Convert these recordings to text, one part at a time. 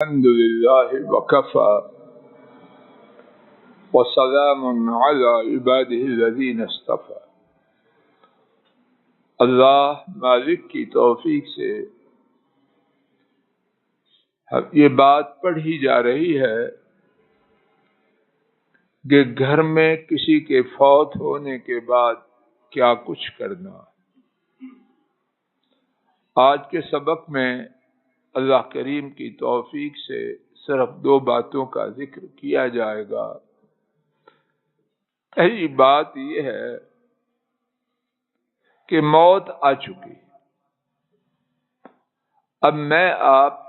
الحمد لله وكفى وسلام على عباده الذين اصطفى۔ اللہ مالک کی توفیق سے یہ بات پڑھی جا رہی ہے کہ گھر میں کسی کے فوت ہونے کے بعد کیا کچھ کرنا۔ آج کے سبق میں اللہ کریم کی توفیق سے صرف دو باتوں کا ذکر کیا جائے گا۔ پہلی بات یہ ہے کہ موت آ چکی، اب میں آپ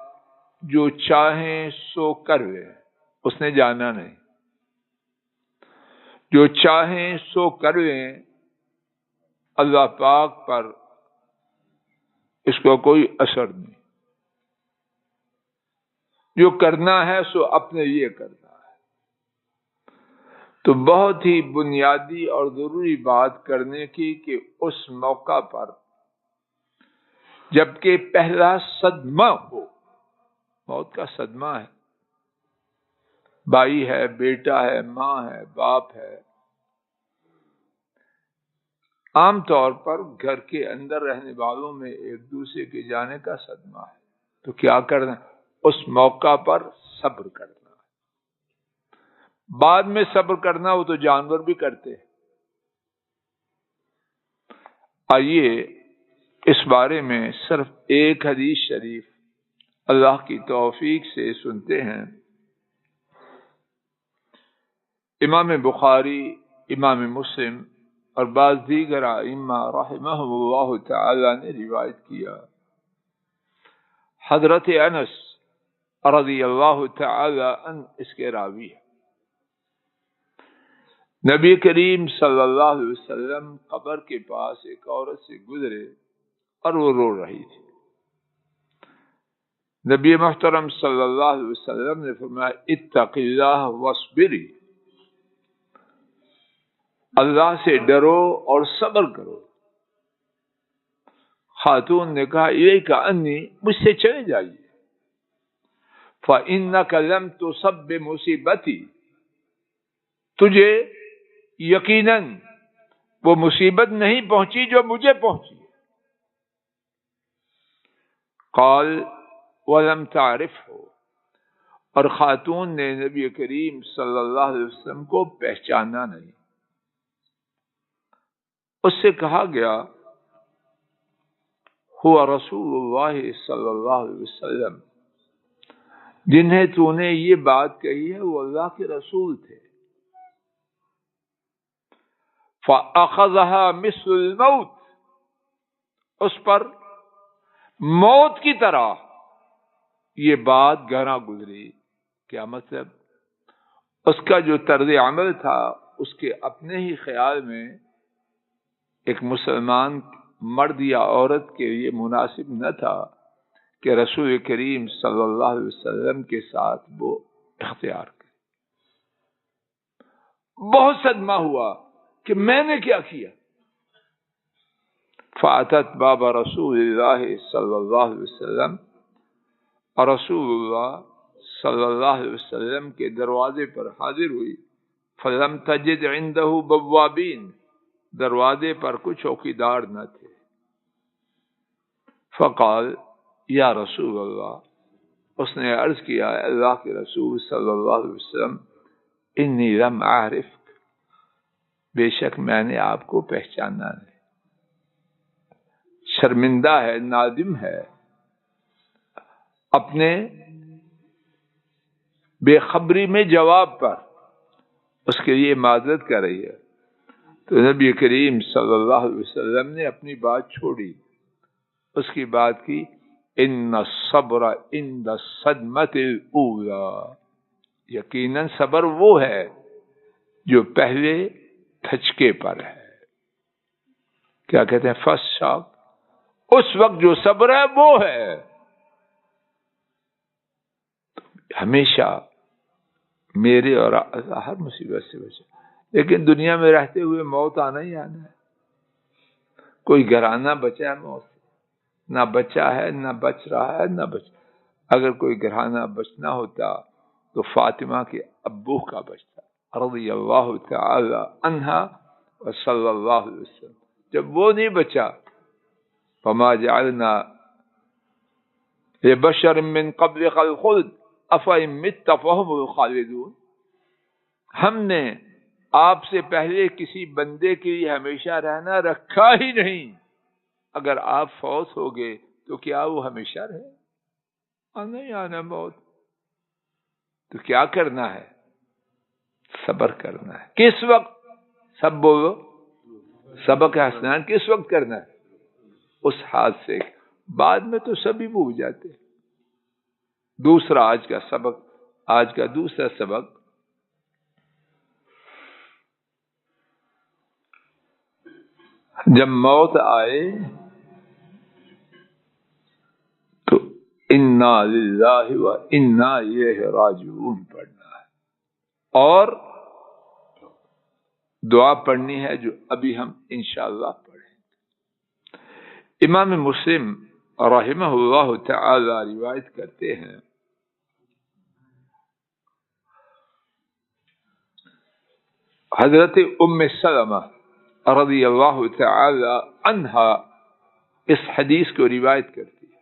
جو چاہیں سو کر لیں، اس نے جانا نہیں۔ جو چاہیں سو کر لیں، اللہ پاک پر اس کو کوئی اثر نہیں۔ جو کرنا ہے سو اپنے لیے کرنا ہے۔ تو بہت ہی بنیادی اور ضروری بات کرنے کی کہ اس موقع پر جبکہ پہلا صدمہ ہو، موت کا صدمہ ہے، بھائی ہے، بیٹا ہے، ماں ہے، باپ ہے، عام طور پر گھر کے اندر رہنے والوں میں ایک دوسرے کے جانے کا صدمہ ہے، تو کیا کرنا؟ اس موقع پر صبر کرنا۔ بعد میں صبر کرنا وہ تو جانور بھی کرتے ہیں۔ آئیے اس بارے میں صرف ایک حدیث شریف اللہ کی توفیق سے سنتے ہیں۔ امام بخاری، امام مسلم اور بعض دیگر ائمہ رحمہم اللہ تعالی نے روایت کیا۔ حضرت انس رضی اللہ تعالی عنہ اس کے راوی ہے۔ نبی کریم صلی اللہ علیہ وسلم قبر کے پاس ایک عورت سے گزرے اور وہ رو رہی تھی۔ نبی محترم صلی اللہ علیہ وسلم نے فرمایا اتق اللہ واصبری، اللہ سے ڈرو اور صبر کرو۔ خاتون نے کہا الیک انی، مجھ سے چلے جائیے، فإنک لم تصب بمصیبتی، تجھے یقیناً وہ مصیبت نہیں پہنچی جو مجھے پہنچی۔ قال ولم تعرفه، اور خاتون نے نبی کریم صلی اللہ علیہ وسلم کو پہچانا نہیں۔ اس سے کہا گیا هو رسول اللہ صلی اللہ علیہ وسلم، جنہیں تو نے یہ بات کہی ہے وہ اللہ کے رسول تھے۔ فَأَخَذَهَا مِثْلُ الْمَوْتِ، اس پر موت کی طرح یہ بات گہرا گزری۔ کیا مطلب؟ اس کا جو طرز عمل تھا اس کے اپنے ہی خیال میں ایک مسلمان مرد یا عورت کے لیے مناسب نہ تھا کہ رسول کریم صلی اللہ علیہ وسلم کے ساتھ وہ اختیار کرے۔ بہت صدمہ ہوا کہ میں نے کیا کیا۔ فاتت باب رسول اللہ صلی اللہ علیہ وسلم، اور رسول اللہ صلی اللہ علیہ وسلم کے دروازے پر حاضر ہوئی۔ فلم تجد عنده بوابین، دروازے پر کچھ چوکیدار نہ تھے۔ فقال یا رسول اللہ، اس نے عرض کیا اللہ کے رسول صلی اللہ علیہ وسلم انی لم اعرفک، بے شک میں نے آپ کو پہچانا نہیں۔ شرمندہ ہے، نادم ہے، اپنے بے خبری میں جواب پر اس کے لیے معذرت کر رہی ہے۔ تو نبی کریم صلی اللہ علیہ وسلم نے اپنی بات چھوڑی، اس کی بات کی ان الصبر عند الصدمۃ الاولی، یقیناً صبر وہ ہے جو پہلے دھچکے پر ہے۔ کیا کہتے ہیں؟ فرسٹ شاک، اس وقت جو صبر ہے وہ ہے۔ ہمیشہ میرے اور ہر مصیبت سے بچے، لیکن دنیا میں رہتے ہوئے موت آنا ہی آنا ہے۔ کوئی گھرانہ بچا ہے موت سے؟ نہ بچا ہے، نہ بچ رہا ہے، نہ بچ۔ اگر کوئی گھرانہ بچنا ہوتا تو فاطمہ کے ابو کا بچتا رضی اللہ تعالی عنہا و صلی اللہ علیہ وسلم. جب وہ نہیں بچا فما جعلنا لبشر من قبلک الخلد افإن مت فهم الخالدون. ہم نے آپ سے پہلے کسی بندے کے لیے ہمیشہ رہنا رکھا ہی نہیں. اگر آپ فوت ہو گئے تو کیا وہ ہمیشہ رہے؟ نہیں آنا موت. تو کیا کرنا ہے؟ صبر کرنا ہے. کس وقت؟ سب بولو. سبق حسنان کس وقت کرنا ہے؟ اس حال سے. بعد میں تو سبھی بھول جاتے. دوسرا آج کا دوسرا سبق، جب موت آئے تو انا للہ و انا الیہ راجعون پڑھنا ہے، اور دعا پڑھنی ہے جو ابھی ہم انشاءاللہ پڑھیں. امام مسلم رحمہ اللہ تعالی روایت کرتے ہیں، حضرت ام سلمہ رضی اللہ تعالی عنہا اس حدیث کو روایت کرتی ہے،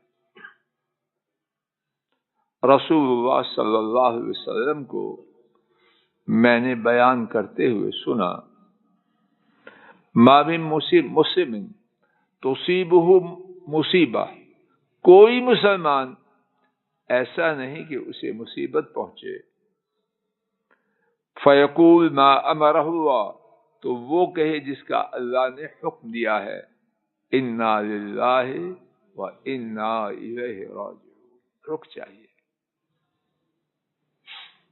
رسول اللہ صلی اللہ علیہ وسلم کو میں نے بیان کرتے ہوئے سنا، ما من مسلم تصیبہ مصیبہ، کوئی مسلمان ایسا نہیں کہ اسے مصیبت پہنچے، فیقول ما امرہ اللہ، تو وہ کہے جس کا اللہ نے حکم دیا ہے، انا للہ و انا الیہ راجعون. رک چاہیے.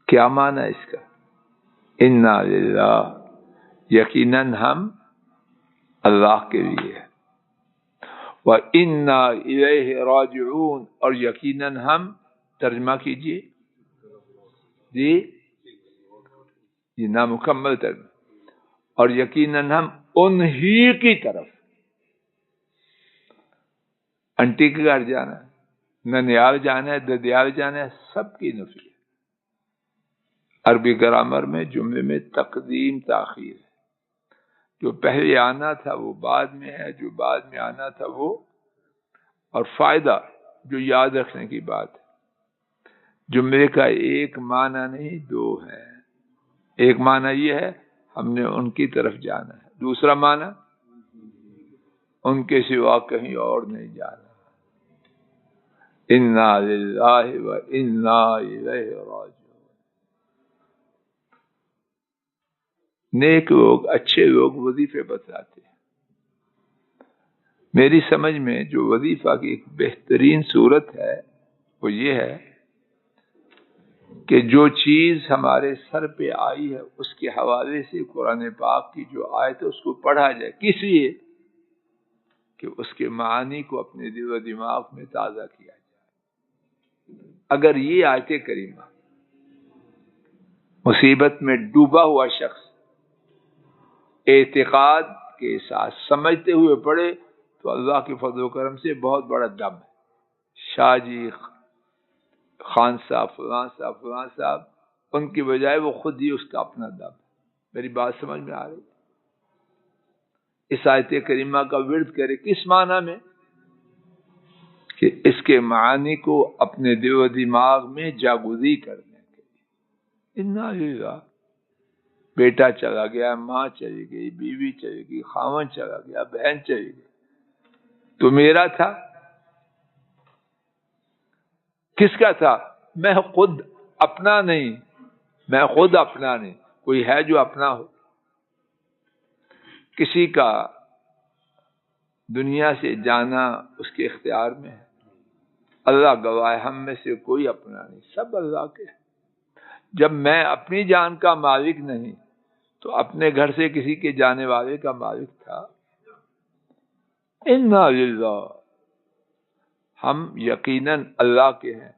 کیا معنی ہے اس کا؟ انا للہ، یقیناً ہم اللہ کے لیے ہیں، و انا الیہ راجعون، اور یقیناً ہم، ترجمہ کیجیے جی، یہ نامکمل ترجمہ، اور یقیناً ہم انہی کی طرف. انٹی کے گھر جانا ہے، ننیال جانا ہے، ددیال جانا ہے، سب کی نفی ہے. عربی گرامر میں جملے میں تقدیم تاخیر ہے. جو پہلے آنا تھا وہ بعد میں ہے، جو بعد میں آنا تھا وہ. اور فائدہ جو یاد رکھنے کی بات ہے، جملے کا ایک معنی نہیں دو ہے. ایک معنی یہ ہے ہم نے ان کی طرف جانا ہے، دوسرا معنی ان کے سوا کہیں اور نہیں جانا. انا للہ و انا الیہ راجعون. نیک لوگ، اچھے لوگ وظیفے بتلاتے ہیں. میری سمجھ میں جو وظیفہ کی ایک بہترین صورت ہے وہ یہ ہے کہ جو چیز ہمارے سر پہ آئی ہے اس کے حوالے سے قرآن پاک کی جو آیت ہے اس کو پڑھا جائے. کس لیے؟ کہ اس کے معانی کو اپنے دل و دماغ میں تازہ کیا جائے. اگر یہ آیت کریمہ مصیبت میں ڈوبا ہوا شخص اعتقاد کے ساتھ سمجھتے ہوئے پڑھے تو اللہ کے فضل و کرم سے بہت بڑا دم ہے. شاہ جی، خان صاحب، فلاں صاحب، فلاں صاحب، ان کی بجائے وہ خود ہی اس کا اپنا دم ہے. میری بات سمجھ میں آ رہی؟ اس آیت کریمہ کا ورد کرے کس معنی میں؟ کہ اس کے معانی کو اپنے دل و دماغ میں جاگزی کرنے کے لیے. انا للہ، بیٹا چلا گیا، ماں چلی گئی، بیوی چلی گئی، خاوند چلا گیا، بہن چلی گئی، تو میرا تھا؟ کس کا تھا؟ میں خود اپنا نہیں، میں خود اپنا نہیں. کوئی ہے جو اپنا ہو؟ کسی کا دنیا سے جانا اس کے اختیار میں ہے. اللہ گواہ، ہم میں سے کوئی اپنا نہیں، سب اللہ کے. جب میں اپنی جان کا مالک نہیں تو اپنے گھر سے کسی کے جانے والے کا مالک تھا؟ انا للہ، ہم یقیناً اللہ کے ہیں،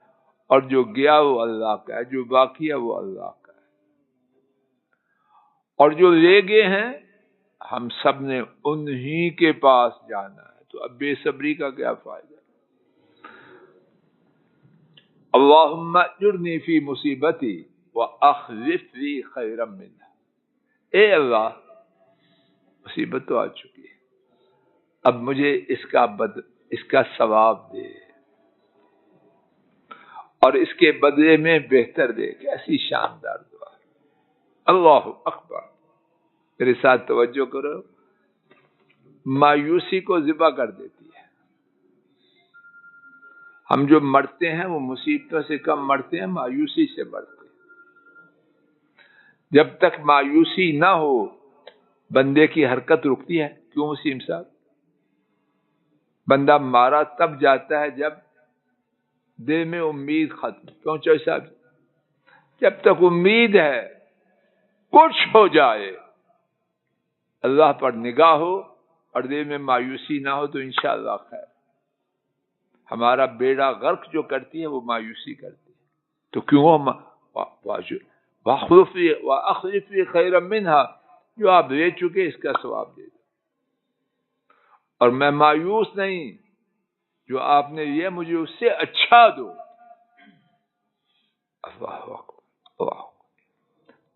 اور جو گیا وہ اللہ کا ہے، جو باقی ہے وہ اللہ کا ہے، اور جو لے گئے ہیں ہم سب نے انہی کے پاس جانا ہے. تو اب بے صبری کا کیا فائدہ؟ اللہم اجرنی فی مصیبتی واخلف لی خیرا منہا، اے اللہ مصیبت تو آ چکی ہے، اب مجھے اس کا ثواب دے اور اس کے بدلے میں بہتر دے۔ کیسی شاندار دعا! اللہ اکبر! میرے ساتھ توجہ کرو، مایوسی کو ذبح کر دیتی ہے۔ ہم جو مرتے ہیں وہ مصیبتوں سے کم مرتے ہیں، مایوسی سے مرتے ہیں۔ جب تک مایوسی نہ ہو بندے کی حرکت رکتی ہے۔ کیوں وسیم صاحب؟ بندہ مارا تب جاتا ہے جب دل میں امید ختم۔ کیوں چوہے صاحب؟ جب تک امید ہے کچھ ہو جائے، اللہ پر نگاہ ہو اور دل میں مایوسی نہ ہو تو انشاءاللہ خیر۔ ہمارا بیڑا غرق جو کرتی ہے وہ مایوسی کرتی ہے، تو کیوں وَأَخْلِفْ لِي خَيْرًا مِنْهَا، جو آپ لے چکے اس کا ثواب دے دو، اور میں مایوس نہیں، جو آپ نے لیا مجھے اس سے اچھا دو۔ اللہ اکبر! اللہ!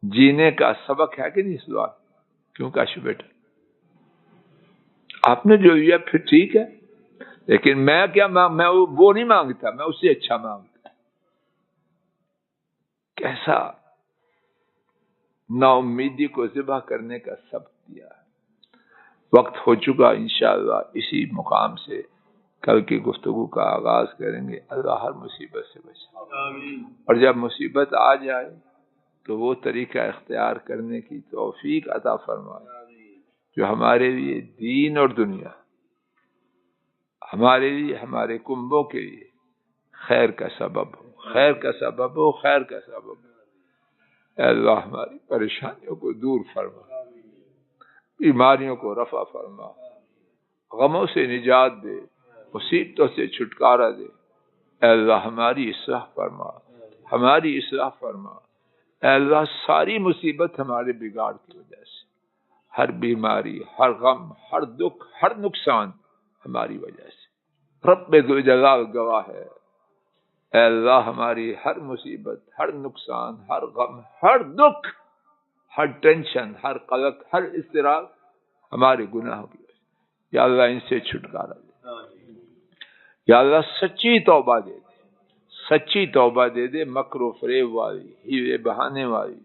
جینے کا سبق ہے کہ نہیں اس دعا؟ کیوں کاشف بیٹا؟ آپ نے جو لیا پھر ٹھیک ہے، لیکن میں کیا میں وہ نہیں مانگتا، میں اس سے اچھا مانگتا۔ کیسا نا امیدی کو ذبح کرنے کا سبق دیا ہے۔ وقت ہو چکا، انشاءاللہ اسی مقام سے کل کی گفتگو کا آغاز کریں گے۔ اللہ ہر مصیبت سے بچائے، اور جب مصیبت آ جائے تو وہ طریقہ اختیار کرنے کی توفیق عطا فرمائے جو ہمارے لیے دین اور دنیا، ہمارے لیے، ہمارے کنبوں کے لیے خیر کا سبب ہو، خیر کا سبب ہو، خیر کا سبب ہو۔ اے اللہ ہماری پریشانیوں کو دور فرما، بیماریوں کو رفع فرما، غموں سے نجات دے، مصیبتوں سے چھٹکارا دے۔ اے اللہ ہماری اصلاح فرما، ہماری اصلاح فرما۔ اے اللہ ساری مصیبت ہمارے بگاڑ کی وجہ سے، ہر بیماری، ہر غم، ہر دکھ، ہر نقصان ہماری وجہ سے۔ رب ذوالجلال گواہ ہے، اے اللہ ہماری ہر مصیبت، ہر نقصان، ہر غم، ہر دکھ، ہر ٹینشن، ہر قلق، ہر اضطراب ہمارے گناہوں کی وجہ سے۔ یا اللہ ان سے چھٹکارا دے، یا اللہ سچی توبہ دے دے، سچی توبہ دے دے، مکر و فریب والی، ہیلے بہانے والی،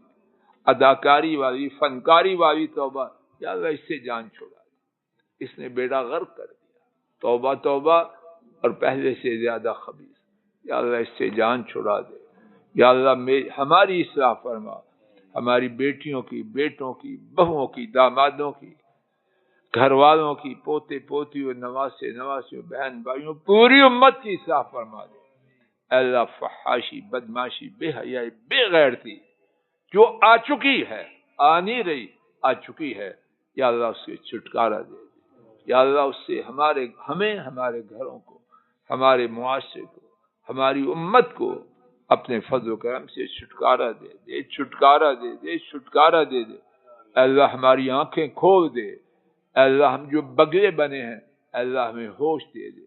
اداکاری والی، فنکاری والی توبہ، یا اللہ اس سے جان چھوڑا دے، اس نے بیڑا غرق کر دیا۔ توبہ توبہ اور پہلے سے زیادہ خبیث، یا اللہ اس سے جان چھڑا دے۔ یا اللہ ہماری اصلاح فرما، ہماری بیٹیوں کی، بیٹوں کی، بہووں کی، دامادوں کی، گھر والوں کی، پوتے پوتیوں، نواسے نواسیوں، بہن بھائیوں، پوری امت کی اصلاح فرما دے۔ اے اللہ فحاشی، بدماشی، بے حیائی، بے غیرتی جو آ چکی ہے، آ نہیں رہی، آ چکی ہے، یا اللہ اس سے چھٹکارا دے۔ یا اللہ اس سے ہمیں، ہمارے گھروں کو، ہمارے معاشرے کو، ہماری امت کو اپنے فضل و کرم سے چھٹکارا دے دے، چھٹکارا دے دے، چھٹکارا دے دے۔ اے اللہ ہماری آنکھیں کھول دے۔ اے اللہ ہم جو بگلے بنے ہیں، اے اللہ ہمیں ہوش دے دے،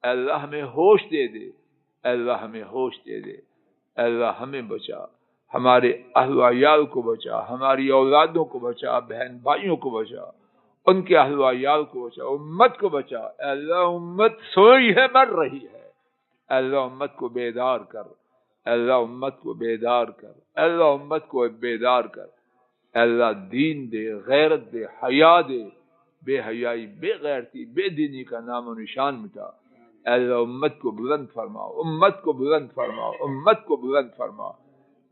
اے اللہ ہمیں ہوش دے دے، اے اللہ ہمیں ہوش دے دے۔ اے اللہ ہمیں بچا، ہمارے اہل و عیال کو بچا، ہماری اولادوں کو بچا، بہن بھائیوں کو بچا، ان کے اہل و عیال کو بچا، امت کو بچا۔ اے اللہ امت سوئی ہے، مر رہی ہے، اے اللہ امت کو بیدار کر، اے اللہ امت کو بیدار کر، اے اللہ امت کو بیدار کر۔ اے اللہ دین دے، غیرت دے، حیا دے، بے حیائی، بے غیرتی، بے دینی کا نام و نشان مٹا۔ اے اللہ امت کو بلند فرما، امت کو بلند فرما، امت کو بلند فرما۔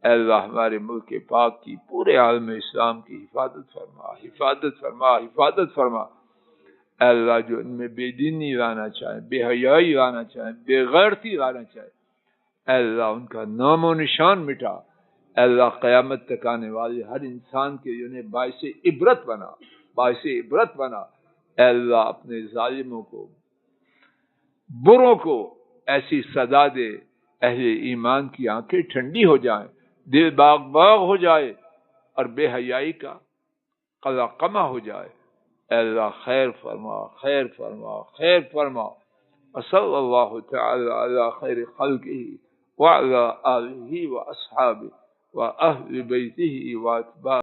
اے اللہ ہمارے ملک پاک کی، پورے عالم اسلام کی حفاظت فرما، حفاظت فرما، حفاظت فرما۔ اے اللہ جو ان میں بے دینی لانا چاہیں، بے حیائی لانا چاہیں، بے غیرتی لانا چاہیں، اے اللہ ان کا نام و نشان مٹا۔ اے اللہ قیامت تک آنے والے ہر انسان کے لیے انہیں باعث عبرت بنا، باعث عبرت بنا۔ اے اللہ اپنے ظالموں کو، بروں کو ایسی سزا دے، اہل ایمان کی آنکھیں ٹھنڈی ہو جائیں، دل باغ باغ ہو جائے، اور بے حیائی کا قلع قمع ہو جائے۔ اے اللہ خیر فرما، خیر فرما، خیر فرما۔ وصلی اللہ تعالی علی خیر خلقہ وعلى آله وأصحابه وأهل بيته وأتباعه